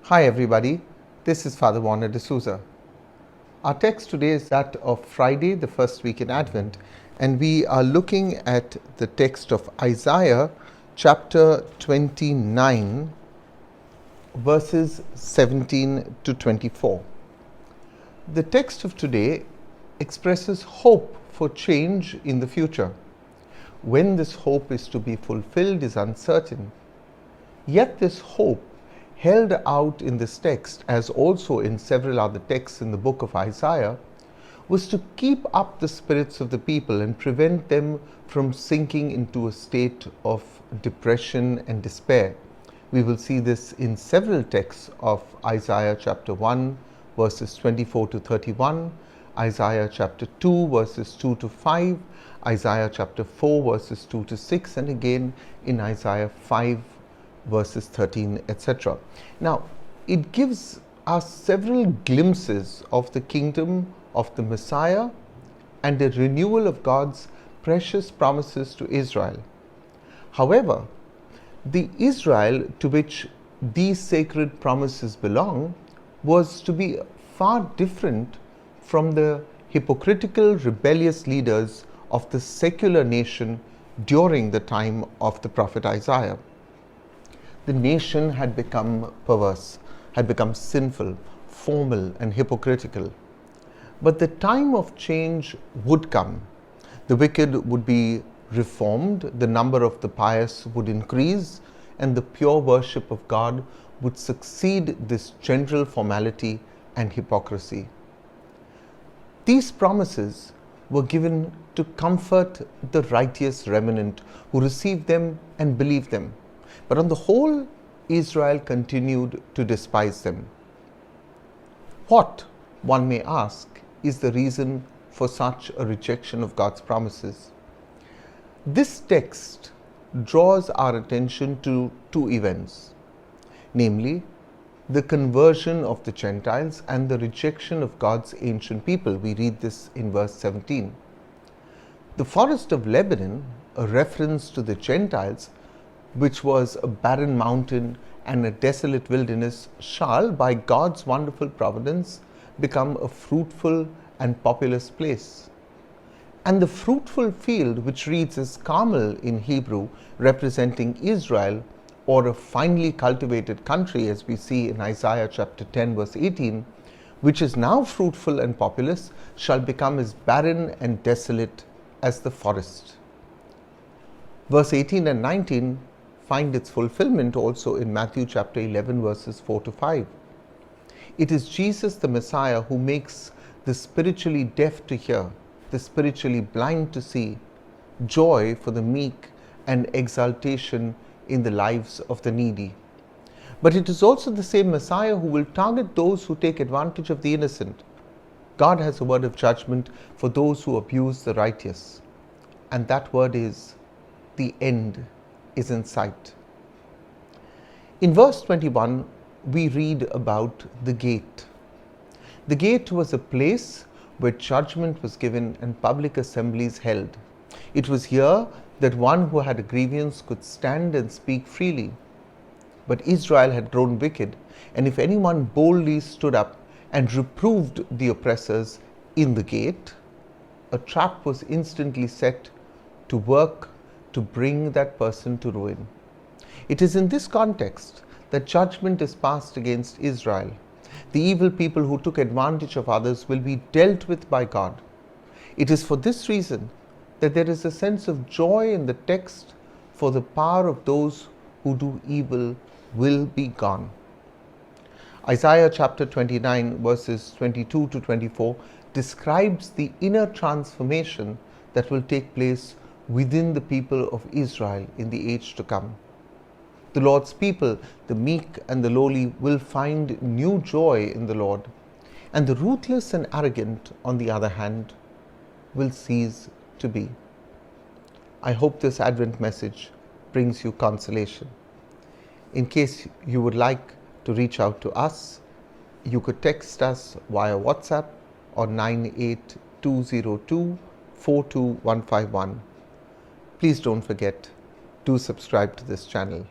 Hi everybody, this is Father Warner D'Souza. Our text today is that of Friday, the first week in Advent, and we are looking at the text of Isaiah chapter 29, verses 17 to 24. The text of today expresses hope for change in the future. When this hope is to be fulfilled is uncertain. Yet this hope held out in this text, as also in several other texts in the book of Isaiah, was to keep up the spirits of the people and prevent them from sinking into a state of depression and despair. We will see this in several texts of Isaiah chapter 1, verses 24 to 31, Isaiah chapter 2, verses 2 to 5, Isaiah chapter 4, verses 2 to 6, and again in Isaiah 5, verses 13, etc. Now, it gives us several glimpses of the kingdom of the Messiah and the renewal of God's precious promises to Israel. However, the Israel to which these sacred promises belong was to be far different from the hypocritical, rebellious leaders of the secular nation during the time of the prophet Isaiah. The nation had become perverse, had become sinful, formal, and hypocritical. But the time of change would come. The wicked would be reformed, the number of the pious would increase, and the pure worship of God would succeed this general formality and hypocrisy. These promises were given to comfort the righteous remnant who received them and believed them. But on the whole, Israel continued to despise them. What, one may ask, is the reason for such a rejection of God's promises? This text draws our attention to two events, namely, the conversion of the Gentiles and the rejection of God's ancient people. We read this in verse 17. The forest of Lebanon, a reference to the Gentiles, which was a barren mountain and a desolate wilderness, shall, by God's wonderful providence, become a fruitful and populous place. And the fruitful field, which reads as Carmel in Hebrew, representing Israel, or a finely cultivated country, as we see in Isaiah chapter 10, verse 18, which is now fruitful and populous, shall become as barren and desolate as the forest. Verse 18 and 19 find its fulfillment also in Matthew chapter 11, verses 4 to 5. It is Jesus the Messiah who makes the spiritually deaf to hear, the spiritually blind to see, joy for the meek, and exaltation in the lives of the needy. But it is also the same Messiah who will target those who take advantage of the innocent. God has a word of judgment for those who abuse the righteous. And that word is, the end is in sight. In verse 21, we read about the gate. The gate was a place where judgment was given and public assemblies held. It was here that one who had a grievance could stand and speak freely. But Israel had grown wicked, and if anyone boldly stood up and reproved the oppressors in the gate, a trap was instantly set to work to bring that person to ruin. It is in this context that judgment is passed against Israel. The evil people who took advantage of others will be dealt with by God. It is for this reason that there is a sense of joy in the text, for the power of those who do evil will be gone. Isaiah chapter 29, verses 22 to 24 describes the inner transformation that will take place within the people of Israel in the age to come. The Lord's people, the meek and the lowly, will find new joy in the Lord, and the ruthless and arrogant, on the other hand, will cease to be. I hope this Advent message brings you consolation. In case you would like to reach out to us, you could text us via WhatsApp on 98202 42151. Please don't forget to subscribe to this channel.